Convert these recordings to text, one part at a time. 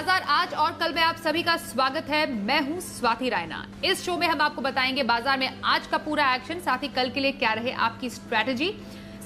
बाजार आज और कल में आप सभी का स्वागत है। मैं हूं स्वाति रायना। इस शो में हम आपको बताएंगे बाजार में आज का पूरा एक्शन, साथ ही कल के लिए क्या रहे आपकी स्ट्रैटेजी।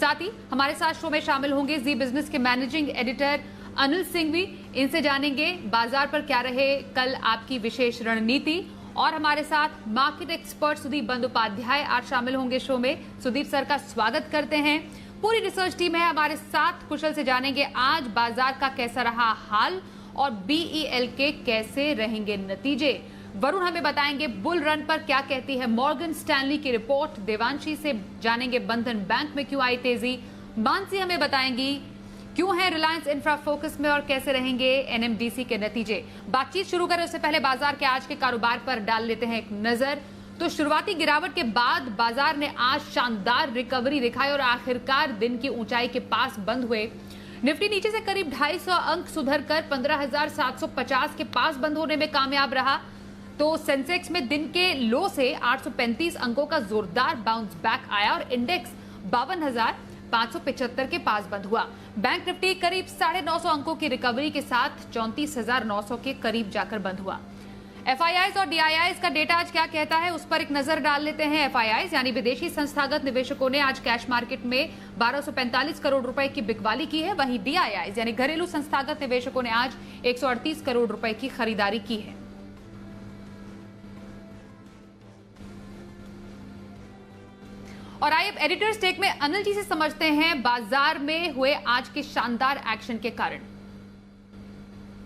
साथ ही हमारे साथ शो में शामिल होंगे जी बिजनेस के मैनेजिंग एडिटर अनिल सिंघवी। इनसे जानेंगे बाजार पर क्या रहे कल आपकी विशेष रणनीति। और हमारे साथ मार्केट एक्सपर्ट सुदीप बंदोपाध्याय आज शामिल होंगे शो में। सुदीप सर का स्वागत करते हैं। पूरी रिसर्च टीम है हमारे साथ। कुशल से जानेंगे आज बाजार का कैसा रहा हाल और BEL के कैसे रहेंगे नतीजे। वरुण हमें बताएंगे बुल रन पर क्या कहती है मॉर्गन स्टैनली की रिपोर्ट। देवांशी से जानेंगे बंधन बैंक में क्यों आई तेजी। मानसी हमें बताएंगी क्यों है रिलायंस इंफ्रा फोकस में और कैसे रहेंगे NMDC के नतीजे। बातचीत शुरू करें उससे पहले बाजार के आज के कारोबार पर डाल लेते हैं एक नजर। तो शुरुआती गिरावट के बाद बाजार ने आज शानदार रिकवरी दिखाई और आखिरकार दिन की ऊंचाई के पास बंद हुए। निफ्टी नीचे से करीब 250 अंक सुधरकर 15,750 के पास बंद होने में कामयाब रहा। तो सेंसेक्स में दिन के लो से 835 अंकों का जोरदार बाउंस बैक आया और इंडेक्स 52,575 के पास बंद हुआ। बैंक निफ्टी करीब 950 अंकों की रिकवरी के साथ 34,900 के करीब जाकर बंद हुआ। FIIs और DIIs का डेटा आज क्या कहता है उस पर एक नजर डाल लेते हैं। FIIs यानी विदेशी संस्थागत निवेशकों ने आज कैश मार्केट में 1245 करोड़ रुपए की बिकवाली की है। वहीं DIIs यानी घरेलू संस्थागत निवेशकों ने आज 138 करोड़ रुपए की खरीदारी की है। और आइए अब एडिटर्स टेक में अनिल जी से समझते हैं बाजार में हुए आज के शानदार एक्शन के कारण।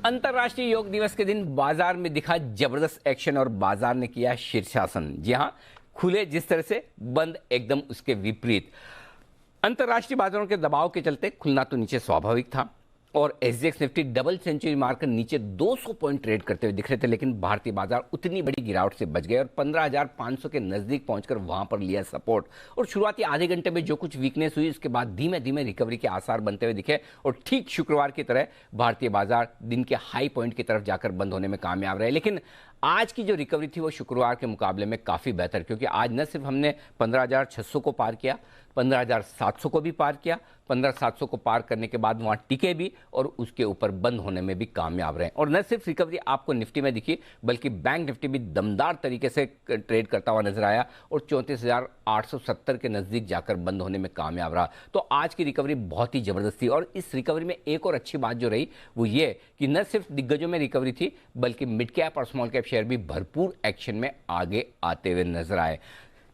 अंतर्राष्ट्रीय योग दिवस के दिन बाजार में दिखा जबरदस्त एक्शन और बाजार ने किया शीर्षासन। जी हां, खुले जिस तरह से, बंद एकदम उसके विपरीत। अंतर्राष्ट्रीय बाजारों के दबाव के चलते खुलना तो नीचे स्वाभाविक था और SGX निफ्टी डबल सेंचुरी मारकर नीचे 200 पॉइंट ट्रेड करते हुए दिख रहे थे, लेकिन भारतीय बाजार उतनी बड़ी गिरावट से बच गए और 15,500 के नजदीक पहुंचकर वहां पर लिया सपोर्ट। और शुरुआती आधे घंटे में जो कुछ वीकनेस हुई उसके बाद धीमे धीमे रिकवरी के आसार बनते हुए दिखे और ठीक शुक्रवार की तरह भारतीय बाजार दिन के हाई पॉइंट की तरफ जाकर बंद होने में कामयाब रहे। लेकिन आज की जो रिकवरी थी वो शुक्रवार के मुकाबले में काफी बेहतर, क्योंकि आज न सिर्फ हमने 15,600 को पार किया, 15,700 को भी पार किया। 15,700 को पार करने के बाद वहां टिके भी और उसके ऊपर बंद होने में भी कामयाब रहे। और न सिर्फ रिकवरी आपको निफ्टी में दिखी बल्कि बैंक निफ्टी भी दमदार तरीके से ट्रेड करता हुआ नजर आया और 34,870 के नजदीक जाकर बंद होने में कामयाब रहा। तो आज की रिकवरी बहुत ही जबरदस्त थी और इस रिकवरी में एक और अच्छी बात जो रही वो ये कि न सिर्फ दिग्गजों में रिकवरी थी बल्कि मिड कैप और स्मॉल कैप शेयर भी भरपूर एक्शन में आगे आते हुए नजर आए।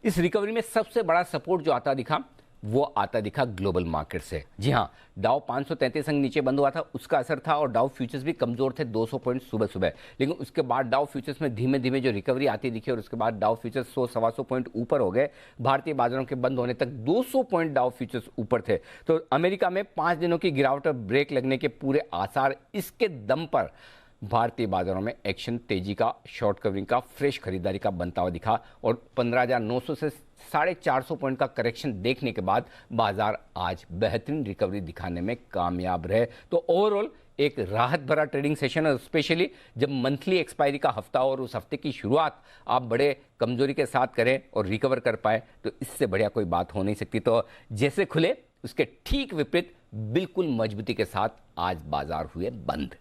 इस रिकवरी में सबसे बड़ा सपोर्ट जो आता दिखा वो आता दिखा ग्लोबल मार्केट से। जी हां, डाउ 533 अंक नीचे बंद हुआ था, उसका असर था और डाउ फ्यूचर्स भी कमजोर थे 200 पॉइंट सुबह सुबह। लेकिन उसके बाद डाउ फ्यूचर्स में धीमे धीमे जो रिकवरी आती दिखी और उसके बाद डाउ फ्यूचर्स 100-125 पॉइंट ऊपर हो गए। भारतीय बाजारों के बंद होने तक 200 पॉइंट डाउ फ्यूचर्स ऊपर थे। तो अमेरिका में 5 दिनों की गिरावट और ब्रेक लगने के पूरे आसार, इसके दम पर भारतीय बाजारों में एक्शन तेजी का, शॉर्ट कवरिंग का, फ्रेश खरीदारी का बनता हुआ दिखा और 15,900 से 450 पॉइंट का करेक्शन देखने के बाद बाजार आज बेहतरीन रिकवरी दिखाने में कामयाब रहे। तो ओवरऑल एक राहत भरा ट्रेडिंग सेशन है, स्पेशली जब मंथली एक्सपायरी का हफ्ता और उस हफ्ते की शुरुआत आप बड़े कमजोरी के साथ करें और रिकवर कर पाए तो इससे बढ़िया कोई बात हो नहीं सकती। तो जैसे खुले उसके ठीक विपरीत बिल्कुल मजबूती के साथ आज बाजार हुए बंद।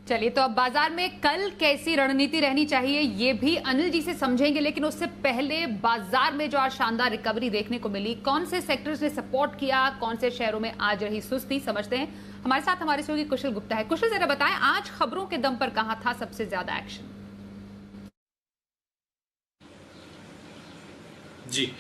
चलिए, तो अब बाजार में कल कैसी रणनीति रहनी चाहिए ये भी अनिल जी से समझेंगे, लेकिन उससे पहले बाजार में जो आज शानदार रिकवरी देखने को मिली, कौन से सेक्टर्स ने सपोर्ट किया, कौन से शेयरों में आज रही सुस्ती, समझते हैं। हमारे साथ हमारे सहयोगी कुशल गुप्ता है। कुशल, जरा बताएं आज खबरों के दम पर कहां था सबसे ज्यादा एक्शन? जी,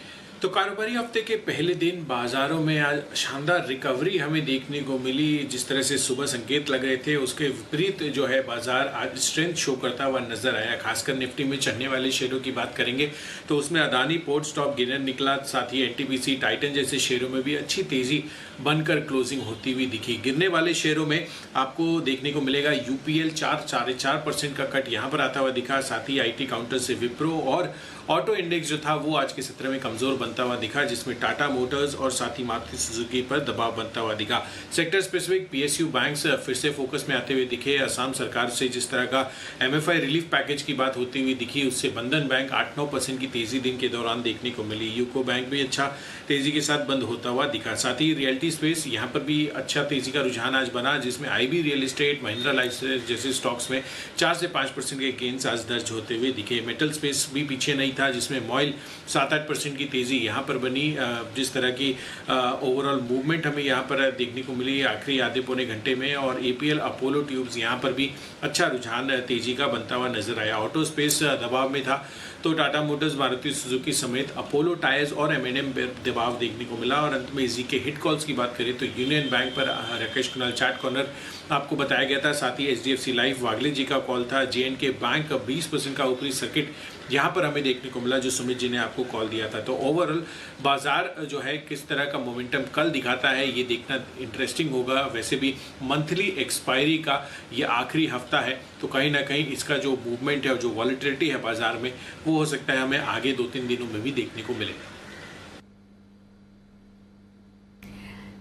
तो कारोबारी हफ्ते के पहले दिन बाजारों में आज शानदार रिकवरी हमें देखने को मिली। जिस तरह से सुबह संकेत लग रहे थे उसके विपरीत जो है बाजार आज स्ट्रेंथ शो करता हुआ नजर आया। खासकर निफ्टी में चढ़ने वाले शेयरों की बात करेंगे तो उसमें अदानी पोर्ट स्टॉप गिनर निकला, साथ ही NTPC, टाइटन जैसे शेयरों में भी अच्छी तेजी बनकर क्लोजिंग होती हुई दिखी। गिरने वाले शेयरों में आपको देखने को मिलेगा UPL 4.4% का कट यहाँ पर आता हुआ दिखा, साथ ही IT काउंटर से विप्रो और ऑटो इंडेक्स जो था वो आज के सत्र में कमजोर बनता हुआ दिखा, जिसमें टाटा मोटर्स और साथ ही मारुति सुजुकी पर दबाव बनता हुआ दिखा। सेक्टर स्पेसिफिक पीएसयू बैंक्स फिर से फोकस में आते हुए दिखे। असम सरकार से जिस तरह का एमएफआई रिलीफ पैकेज की बात होती हुई दिखी, उससे बंधन बैंक 8-9% की तेजी दिन के दौरान देखने को मिली। यूको बैंक भी अच्छा तेजी के साथ बंद होता हुआ दिखा। साथ ही रियल्टी स्पेस यहाँ पर भी अच्छा तेजी का रुझान आज बना, जिसमें IB real estate, Mahindra life जैसे स्टॉक्स में 4 से 5% के गेन्स आज दर्ज होते हुए दिखे। मेटल स्पेस भी पीछे नहीं था, जिसमें मॉइल 7-8% की तेजी यहाँ पर बनी। जिस तरह की ओवरऑल मूवमेंट हमें यहाँ पर देखने को मिली आखिरी आधे पौने घंटे में, और एपीएल अपोलो ट्यूब्स यहाँ पर भी अच्छा रुझान तेजी का बनता हुआ नजर आया। ऑटो स्पेस दबाव में था तो टाटा मोटर्स, मारुति सुजुकी समेत अपोलो टायर्स और एमएनएम पर दबाव देखने को मिला। और अंत में इसी के हिट कॉल्स की बात करें तो यूनियन बैंक पर राकेश कुणाल चार्ट कॉर्नर आपको बताया गया था। साथ ही एचडीएफसी लाइफ वागले जी का कॉल था। जेएनके बैंक 20% का ऊपरी सर्किट यहाँ पर हमें देखने को मिला, जो सुमित जी ने आपको कॉल दिया था। तो ओवरऑल बाजार जो है किस तरह का मोमेंटम कल दिखाता है ये देखना इंटरेस्टिंग होगा। वैसे भी मंथली एक्सपायरी का ये आखिरी हफ्ता है, तो कहीं ना कहीं इसका जो मूवमेंट है, जो वॉलेटिलिटी है बाजार में, वो हो सकता है हमें आगे 2-3 दिनों में भी देखने को मिले।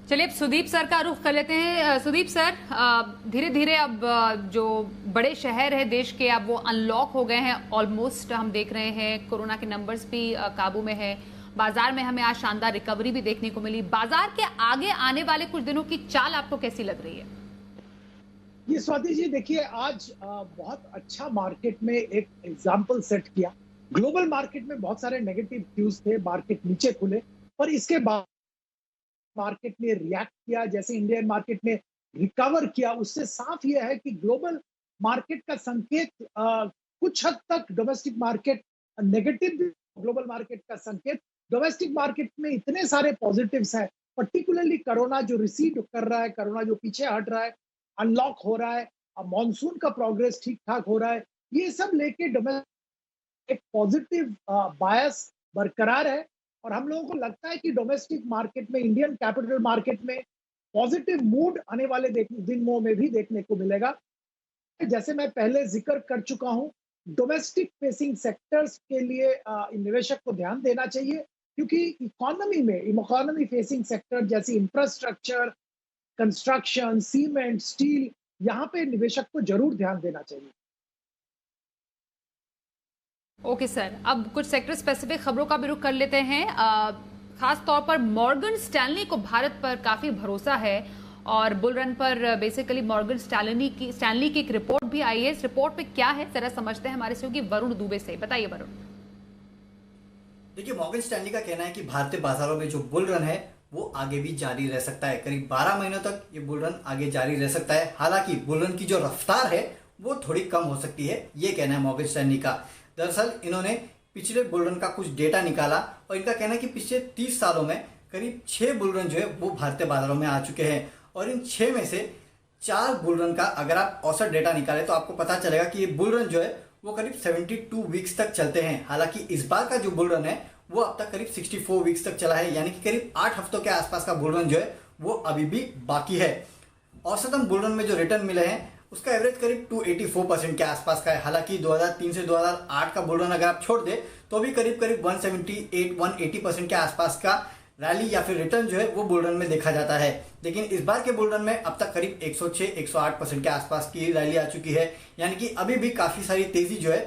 चलिए अब सुदीप सर का रुख कर लेते हैं। सुदीप सर, धीरे धीरे अब जो बड़े शहर है देश के, अब वो अनलॉक हो गए हैं ऑलमोस्ट। हम देख रहे हैं कोरोना के नंबर्स भी काबू में है। बाजार में हमें आज शानदार रिकवरी भी देखने को मिली। बाजार के आगे आने वाले कुछ दिनों की चाल आपको कैसी लग रही है? ये स्वाति जी देखिए, आज बहुत अच्छा मार्केट में एक एग्जाम्पल सेट किया। ग्लोबल मार्केट में बहुत सारे नेगेटिव न्यूज थे, मार्केट नीचे खुले, पर इसके बाद मार्केट ने रिएक्ट किया। जैसे इंडियन मार्केट ने रिकवर किया, उससे साफ यह है कि ग्लोबल मार्केट का संकेत कुछ हद तक domestic market negative, global market का संकेत डोमेस्टिक मार्केट में इतने सारे पॉजिटिव्स हैं। पर्टिकुलरली कोरोना जो रिसीड कर रहा है, कोरोना जो पीछे हट रहा है, अनलॉक हो रहा है, मॉनसून का प्रोग्रेस ठीक ठाक हो रहा है, ये सब लेके डोमेस्टिक एक पॉजिटिव बायस बरकरार है। और हम लोगों को लगता है कि डोमेस्टिक मार्केट में, इंडियन कैपिटल मार्केट में पॉजिटिव मूड आने वाले दिनों में भी देखने को मिलेगा। जैसे मैं पहले जिक्र कर चुका हूं, डोमेस्टिक फेसिंग सेक्टर्स के लिए निवेशक को ध्यान देना चाहिए, क्योंकि इकोनॉमी फेसिंग सेक्टर जैसे इंफ्रास्ट्रक्चर, कंस्ट्रक्शन, सीमेंट, स्टील, यहाँ पे निवेशक को जरूर ध्यान देना चाहिए। ओके सर, अब कुछ सेक्टर स्पेसिफिक खबरों का भी रुख कर लेते हैं। खास तौर पर मॉर्गन स्टैनली को भारत पर काफी भरोसा है, और बुल रन पर बेसिकली मॉर्गन स्टैनली की एक रिपोर्ट भी आई है। इस रिपोर्ट पे क्या है जरा समझते हैं हमारे सहयोगी वरुण दुबे से। बताइए वरुण। देखिए, मॉर्गन स्टैनली का कहना है कि भारतीय बाजारों में जो बुल रन है वो आगे भी जारी रह सकता है। करीब 12 महीनों तक ये बुल रन आगे जारी रह सकता है। हालांकि बुल रन की जो रफ्तार है वो थोड़ी कम हो सकती है, ये कहना है मॉर्गन स्टैनली का। दरअसल इन्होंने पिछले बुल रन का कुछ डेटा निकाला और इनका कहना है कि पिछले 30 सालों में करीब 6 बुल रन जो है वो भारतीय बाजारों में आ चुके हैं, और इन 6 में से 4 बुल रन का अगर आप औसत डेटा निकालें तो आपको पता चलेगा कि ये बुल रन जो है वो करीब 72 वीक्स तक चलते हैं। हालांकि इस बार का जो बुल रन है वो अब तक करीब 64 वीक्स तक चला है, यानी कि करीब 8 हफ्तों के आसपास का बुल रन जो है वो अभी भी बाकी है। औसतन बुल रन में जो रिटर्न मिले हैं उसका एवरेज करीब 284% के आसपास का है। हालांकि 2003 से 2008 का बुल रन अगर आप छोड़ दे तो भी करीब 178-180% के आसपास का रैली या फिर रिटर्न जो है वो बुल रन में देखा जाता है। लेकिन इस बार के बुल रन में अब तक करीब 106-108% के आसपास की रैली आ चुकी है, यानी कि अभी भी काफी सारी तेजी जो है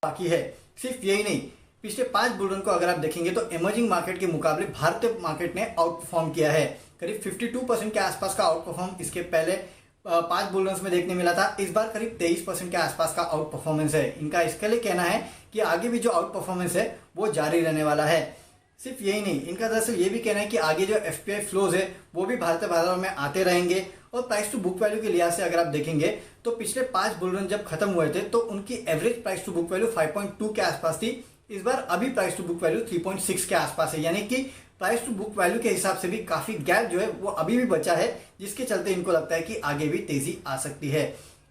बाकी है। सिर्फ यही नहीं, पिछले 5 बुल रन को अगर आप देखेंगे तो इमर्जिंग मार्केट के मुकाबले भारतीय मार्केट ने आउट परफॉर्म किया है। करीब 52% के आसपास का आउट परफॉर्म इसके पहले 5 बुल रन में देखने मिला था। इस बार करीब 23% के आसपास का आउट परफॉर्मेंस है। इनका इसके लिए कहना है कि आगे भी जो आउट परफॉर्मेंस है वो जारी रहने वाला है। सिर्फ यही नहीं, इनका दरअसल ये भी कहना है कि आगे जो एफपीआई फ्लोज है वो भी भारतीय बाजारों में आते रहेंगे। और प्राइस टू बुक वैल्यू के लिहाज से अगर आप देखेंगे तो पिछले 5 बुल रन जब खत्म हुए थे तो उनकी average price to book value 5.2 के आसपास थी। इस बार अभी प्राइस टू बुक वैल्यू 3.6 के आसपास है, यानी कि प्राइस टू बुक वैल्यू के हिसाब से भी काफी गैप जो है वो अभी भी बचा है, जिसके चलते इनको लगता है कि आगे भी तेजी आ सकती है।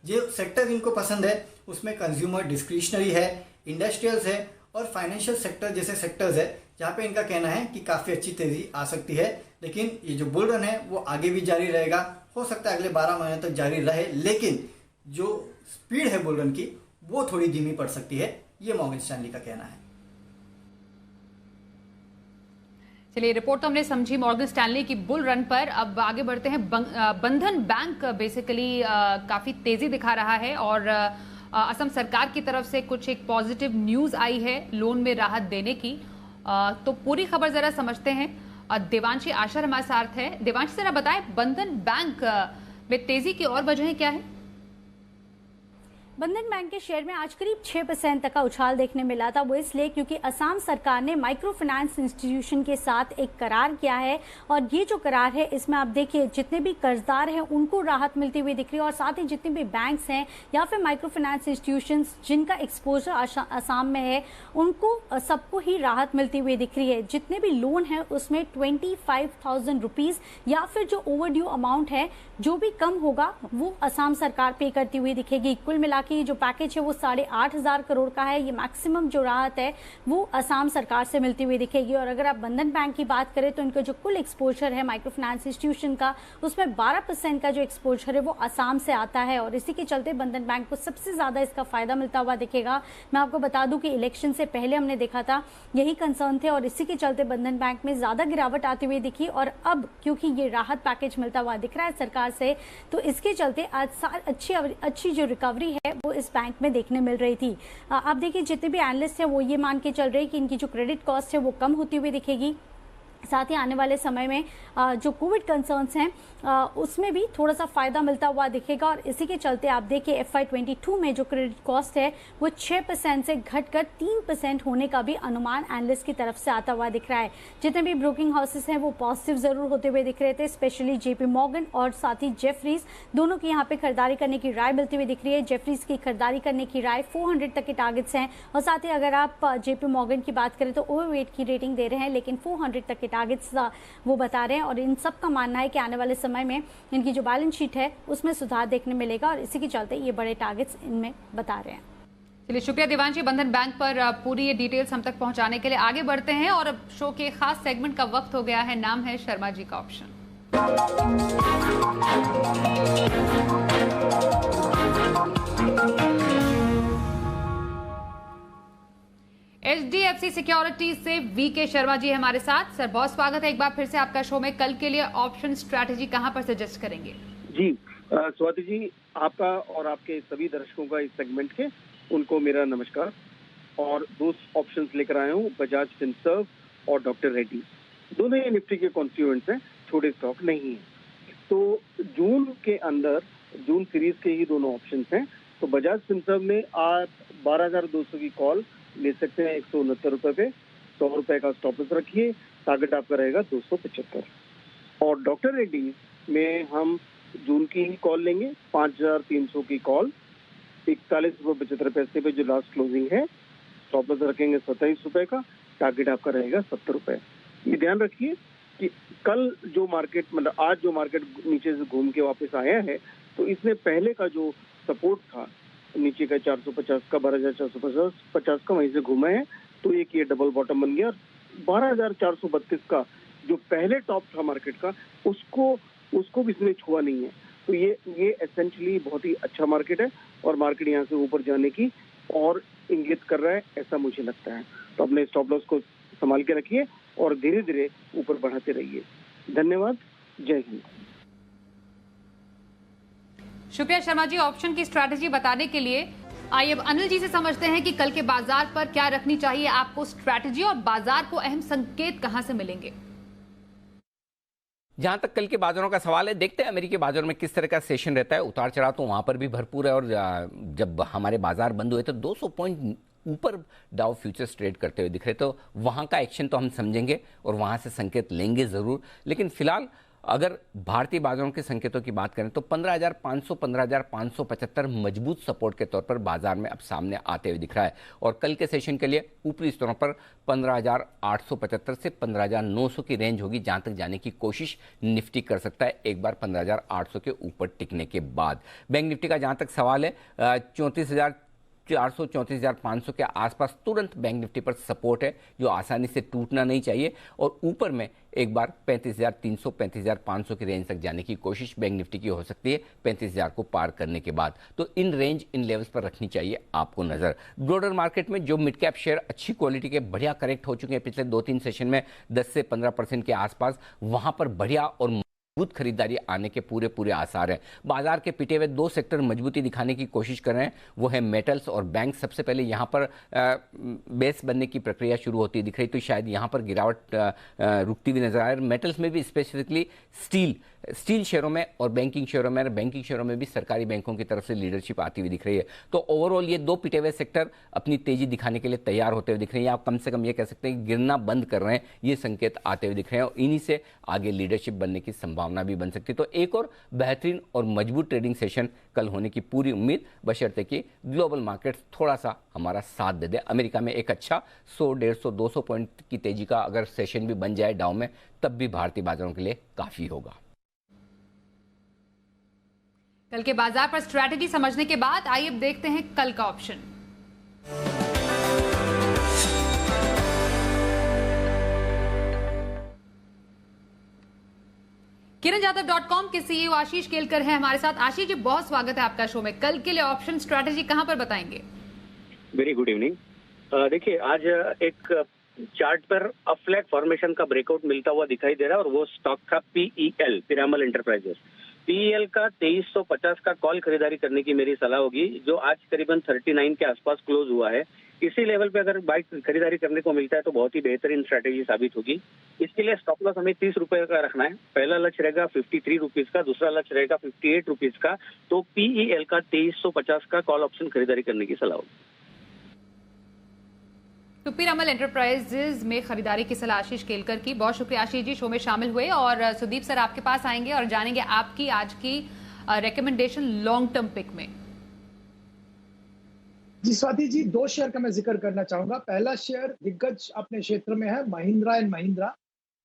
जो सेक्टर इनको पसंद है उसमें कंज्यूमर डिस्क्रिशनरी है, इंडस्ट्रियल्स है और फाइनेंशियल सेक्टर जैसे सेक्टर्स है, जहां पे इनका कहना है कि काफी अच्छी तेजी आ सकती है। लेकिन ये जो बुल रन है वो आगे भी जारी रहेगा, हो सकता है अगले 12 महीने तक जारी रहे, लेकिन जो स्पीड है बुल रन की वो थोड़ी धीमी पड़ सकती है, ये मॉर्गन स्टैनली का कहना है। चलिए, रिपोर्ट तो हमने समझी मॉर्गन स्टैनली की बुल रन पर। अब आगे बढ़ते हैं। बंधन बैंक बेसिकली काफी तेजी दिखा रहा है और असम सरकार की तरफ से कुछ एक पॉजिटिव न्यूज आई है लोन में राहत देने की। तो पूरी खबर जरा समझते हैं। देवांशी आशर हमारे साथ है। देवांशी, जरा बताएं बंधन बैंक में तेजी की और वजहें क्या है? बंधन बैंक के शेयर में आज करीब 6% तक का उछाल देखने मिला था। वो इसलिए क्योंकि असम सरकार ने माइक्रो फाइनेंस इंस्टीट्यूशन के साथ एक करार किया है और ये जो करार है इसमें आप देखिए जितने भी कर्जदार हैं उनको राहत मिलती हुई दिख रही है और साथ ही जितने भी बैंक्स हैं या फिर माइक्रो फाइनेंस इंस्टीट्यूशंस जिनका एक्सपोजर असम में है उनको सबको ही राहत मिलती हुई दिख रही है। जितने भी लोन है उसमें 25,000 रुपीज या फिर जो ओवरड्यू अमाउंट है जो भी कम होगा वो असम सरकार पे करती हुई दिखेगी। कुल मिला कि जो पैकेज है वो 8,500 करोड़ का है। ये मैक्सिमम जो राहत है वो असम सरकार से मिलती हुई दिखेगी। और अगर आप बंधन बैंक की बात करें तो इनका जो कुल एक्सपोजर है माइक्रो फाइनेंस इंस्टीट्यूशन का उसमें 12% का जो एक्सपोजर है वो असम से आता है और इसी के चलते बंधन बैंक को सबसे ज्यादा इसका फायदा मिलता हुआ दिखेगा। मैं आपको बता दूं कि इलेक्शन से पहले हमने देखा था यही कंसर्न थे और इसी के चलते बंधन बैंक में ज्यादा गिरावट आती हुई दिखी और अब क्योंकि ये राहत पैकेज मिलता हुआ दिख रहा है सरकार से तो इसके चलते आज अच्छी जो रिकवरी है वो इस बैंक में देखने मिल रही थी। आप देखिए जितने भी एनालिस्ट हैं वो ये मान के चल रहे हैं कि इनकी जो क्रेडिट कॉस्ट है वो कम होती हुई दिखेगी। साथ ही आने वाले समय में जो कोविड कंसर्न्स हैं उसमें भी थोड़ा सा फायदा मिलता हुआ दिखेगा और इसी के चलते आप देखिए FY22 में जो क्रेडिट कॉस्ट है वो 6% से घटकर 3% होने का भी अनुमान एनालिस्ट की तरफ से आता हुआ दिख रहा है। जितने भी ब्रोकिंग हाउसेस हैं वो पॉजिटिव जरूर होते हुए दिख रहे थे, स्पेशली JP मॉर्गन और साथ ही जेफरीज दोनों की यहाँ पे खरीदारी करने की राय मिलती हुई दिख रही है। जेफरीज की खरीदारी करने की राय 400 तक के टारगेट्स हैं और साथ ही अगर आप JP मॉर्गन की बात करें तो ओवरवेट की रेटिंग दे रहे हैं लेकिन 400 तक के टारगेट्स वो बता रहे हैं और इन सब का मानना है कि आने वाले समय में इनकी जो बैलेंस शीट है उसमें सुधार देखने मिलेगा और इसी के चलते ये बड़े टारगेट्स इनमें बता रहे हैं। चलिए, शुक्रिया देवांशी बंधन बैंक पर पूरी ये डिटेल्स हम तक पहुंचाने के लिए। आगे बढ़ते हैं और अब शो के खास सेगमेंट का वक्त हो गया है। नाम है शर्मा जी का ऑप्शन। HDFC सिक्योरिटीज से VK शर्मा जी हमारे साथ। सर, बहुत स्वागत है एक बार फिर से आपका शो में। कल के लिए ऑप्शन स्ट्रैटेजी कहां पर सजेस्ट करेंगे? जी स्वाति जी, आपका और आपके सभी दर्शकों का इस सेगमेंट के उनको मेरा नमस्कार। और दो ऑप्शंस लेकर आया हूँ, बजाज फिनसर्व और डॉक्टर रेड्डी। दोनों ही निफ्टी के कॉन्स्टिट्यूएंट्स हैं, छोटे स्टॉक नहीं है। तो जून के अंदर जून सीरीज के ही दोनों ऑप्शंस हैं। तो बजाज फिनसर्व में आप 12,200 की कॉल ले सकते हैं 169 रुपए पे, 100 रुपए का स्टॉप लॉस रखिए, टारगेट आपका रहेगा 275। और डॉक्टर रेड्डी में हम जून की ही कॉल लेंगे, 5,300 की कॉल, 41.75 पैसे पे जो लास्ट क्लोजिंग है, स्टॉप लॉस रखेंगे 27 रुपए का, टारगेट आपका रहेगा 70 रुपए। ये ध्यान रखिए कि कल जो मार्केट मतलब आज जो मार्केट नीचे से घूम के वापस आया है तो इसने पहले का जो सपोर्ट था नीचे का 450 का 12,450 का वहीं से घूमा है तो एक ये डबल बॉटम बन गया। 12,432 का जो पहले टॉप था मार्केट का उसको भी इसने छुआ नहीं है। तो ये एसेंशियली बहुत ही अच्छा मार्केट है और मार्केट यहाँ से ऊपर जाने की और इंगित कर रहा है, ऐसा मुझे लगता है। तो अपने स्टॉप लॉस को संभाल के रखिए और धीरे धीरे ऊपर बढ़ाते रहिए। धन्यवाद, जय हिंद। शुक्रिया शर्मा जी ऑप्शन की स्ट्रैटेजी बताने के लिए। आइए अब अनिल जी से समझते हैं कि कल के बाजार पर क्या रखनी चाहिए आपको स्ट्रैटेजी और बाजार को अहम संकेत कहां से मिलेंगे? जहां तक कल के बाजारों का सवाल है, देखते हैं अमेरिकी बाजारों में किस तरह का सेशन रहता है। उतार चढ़ाव तो वहां पर भी भरपूर है और जब हमारे बाजार बंद हुए तो 200 पॉइंट ऊपर डाउ फ्यूचर्स ट्रेड करते हुए दिख रहे, तो वहां का एक्शन तो हम समझेंगे और वहां से संकेत लेंगे जरूर। लेकिन फिलहाल अगर भारतीय बाजारों के संकेतों की बात करें तो 15,500 15,575 मजबूत सपोर्ट के तौर पर बाजार में अब सामने आते हुए दिख रहा है। और कल के सेशन के लिए ऊपरी स्तरों पर 15,875 से 15,900 की रेंज होगी, जहां तक जाने की कोशिश निफ्टी कर सकता है एक बार 15,800 के ऊपर टिकने के बाद। बैंक निफ्टी का जहां तक सवाल है 34,000 434,500 के आसपास तुरंत बैंक निफ्टी पर सपोर्ट है जो आसानी से टूटना नहीं चाहिए, और ऊपर में एक बार 35,300 35,500 की रेंज तक जाने की कोशिश बैंक निफ्टी की हो सकती है 35,000 को पार करने के बाद। तो इन रेंज, इन लेवल्स पर रखनी चाहिए आपको नजर। ब्रॉडर मार्केट में जो मिड कैप शेयर अच्छी क्वालिटी के बढ़िया करेक्ट हो चुके हैं पिछले 2-3 सेशन में 10 से 15% के आसपास, वहां पर बढ़िया और मजबूत खरीदारी आने के पूरे आसार हैं। बाजार के पिटे हुए 2 सेक्टर मजबूती दिखाने की कोशिश कर रहे हैं, वो है मेटल्स और बैंक। सबसे पहले यहां पर बेस बनने की प्रक्रिया शुरू होती दिख रही, तो शायद यहां पर गिरावट रुकती हुई नजर आ रही है। मेटल्स में भी स्पेसिफिकली स्टील शेयरों में और बैंकिंग शेयरों में भी सरकारी बैंकों की तरफ से लीडरशिप आती हुई दिख रही है। तो ओवरऑल ये 2 पिटे हुए सेक्टर अपनी तेजी दिखाने के लिए तैयार होते हुए दिख रहे हैं। आप कम से कम ये कह सकते हैं कि गिरना बंद कर रहे हैं, ये संकेत आते हुए दिख रहे हैं, और इन्हीं से आगे लीडरशिप बनने की संभावना भी बन सकती है। तो एक और बेहतरीन और मजबूत ट्रेडिंग सेशन कल होने की पूरी उम्मीद, बशर्ते कि ग्लोबल मार्केट थोड़ा सा हमारा साथ दे दे। अमेरिका में एक अच्छा 100, 150, 200 पॉइंट की तेजी का अगर सेशन भी बन जाए डाउ में, तब भी भारतीय बाजारों के लिए काफी होगा। कल के बाजार पर स्ट्रैटेजी समझने के बाद आइए अब देखते हैं कल का ऑप्शन। किरणयादव.com के सीईओ आशीष केलकर हैं हमारे साथ। आशीष जी, बहुत स्वागत है आपका शो में। कल के लिए ऑप्शन स्ट्रैटेजी कहां पर बताएंगे? Very good evening. देखिए, आज एक चार्ट पर फ्लैग फॉर्मेशन का ब्रेकआउट मिलता हुआ दिखाई दे रहा है, और वो स्टॉक था PEL, पिरामल एंटरप्राइजेस। PEL का 2350 का कॉल खरीदारी करने की मेरी सलाह होगी, जो आज करीबन 39 के आसपास क्लोज हुआ है। इसी लेवल पे अगर बाइक खरीदारी करने को मिलता है तो बहुत ही बेहतरीन स्ट्रैटेजी साबित होगी। इसके लिए स्टॉप लॉस हमें 30 रुपए का रखना है। पहला लक्ष्य रहेगा 53 रुपीज का, दूसरा लक्ष्य रहेगा 58 रुपीज का। तो PEL का 2350 का कॉल ऑप्शन खरीदारी करने की सलाह होगी। तो पिरामल एंटरप्राइजेज में खरीदारी की सलाह आशीष केलकर की। बहुत शुक्रिया आशीष जी, शो में शामिल हुए। और सुदीप सर आपके पास आएंगे और जानेंगे आपकी आज की रिकमेंडेशन लॉन्ग टर्म पिक में। जी स्वाति जी, 2 शेयर का मैं जिक्र करना चाहूंगा। पहला शेयर दिग्गज अपने क्षेत्र में है, महिंद्रा एंड महिंद्रा।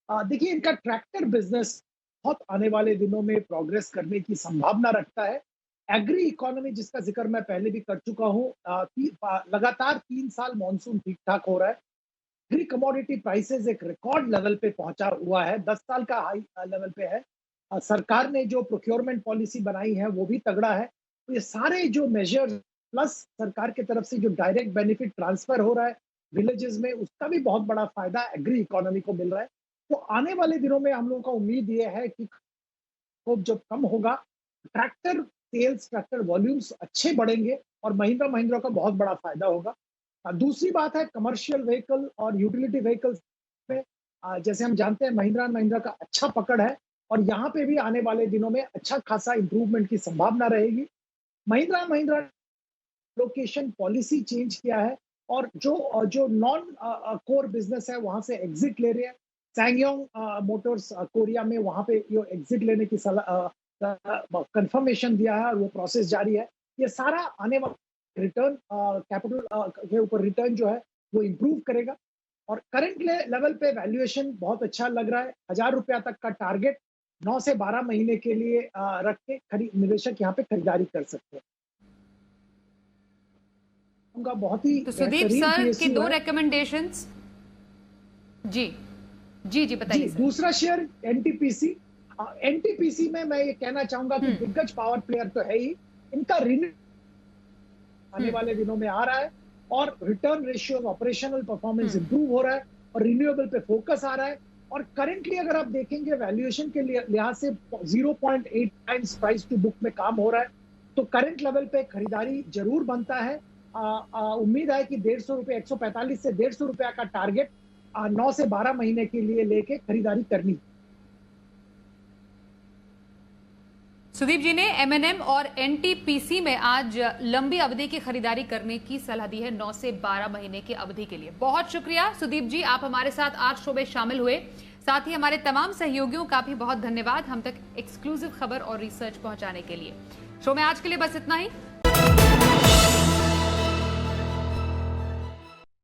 देखिए, इनका ट्रैक्टर बिजनेस बहुत आने वाले दिनों में प्रोग्रेस करने की संभावना रखता है। एग्री इकोनॉमी, जिसका जिक्र मैं पहले भी कर चुका हूँ, लगातार 3 साल मॉनसून ठीक ठाक हो रहा है। एग्री कमोडिटी प्राइसेस एक रिकॉर्ड लेवल पे पहुंचा हुआ है, 10 साल का हाई लेवल पे है। सरकार ने जो प्रोक्योरमेंट पॉलिसी बनाई है वो भी तगड़ा है। तो ये सारे जो मेजर्स प्लस सरकार की तरफ से जो डायरेक्ट बेनिफिट ट्रांसफर हो रहा है विलेजेस में, उसका भी बहुत बड़ा फायदा एग्री इकोनॉमी को मिल रहा है। तो आने वाले दिनों में हम लोगों का उम्मीद ये है कि जब कम होगा, ट्रैक्टर सेल्स, ट्रैक्टर वॉल्यूम्स अच्छे बढ़ेंगे और महिंद्रा का बहुत बड़ा फायदा होगा। दूसरी बात है कमर्शियल व्हीकल और यूटिलिटी व्हीकल्स में, जैसे हम जानते हैं महिंद्रा का अच्छा पकड़ है, और यहाँ पे भी आने वाले दिनों में अच्छा खासा इंप्रूवमेंट की संभावना रहेगी। महिंद्रा लोकेशन पॉलिसी चेंज किया है, और जो नॉन कोर बिजनेस है वहां से एग्जिट ले रहे हैं। सैंगयोंग मोटर्स कोरिया में वहां पे ये एग्जिट लेने की कंफर्मेशन दिया है, और वो प्रोसेस जारी है। ये सारा आने वाला रिटर्न कैपिटल के ऊपर रिटर्न जो है वो इम्प्रूव करेगा। और करंट लेवल पे वैल्यूएशन बहुत अच्छा लग रहा है। 1000 रुपया तक का टारगेट 9 से 12 महीने के लिए रख के निवेशक यहाँ पे खरीदारी कर सकते हैं। उनका बहुत ही तो सुदीप सर की 2 रिकमेंडेशंस। जी बताइए। दूसरा शेयर NTPC। NTPC में मैं ये कहना चाहूंगा कि दिग्गज पावर प्लेयर तो है ही, इनका रिन्यू आने वाले दिनों में आ रहा है, और return ratio, operational performance improve हो रहा है, और रिन्यूएबल पे फोकस आ रहा है। और करेंटली अगर आप देखेंगे वैल्यूएशन के लिहाज से 0.8 टाइम्स प्राइस टू बुक में काम हो रहा है। तो करंट लेवल पे खरीदारी जरूर बनता है। उम्मीद है कि 150 रुपए, 145 से 150 रुपया का टारगेट 9 से 12 महीने के लिए लेके खरीदारी करनी। सुदीप जी ने M&M और NTPC में आज लंबी अवधि की खरीदारी करने की सलाह दी है, 9 से 12 महीने की अवधि के लिए। बहुत शुक्रिया सुदीप जी, आप हमारे साथ आज शो में शामिल हुए। साथ ही हमारे तमाम सहयोगियों का भी बहुत धन्यवाद हम तक एक्सक्लूसिव खबर और रिसर्च पहुंचाने के लिए। शो में आज के लिए बस इतना ही।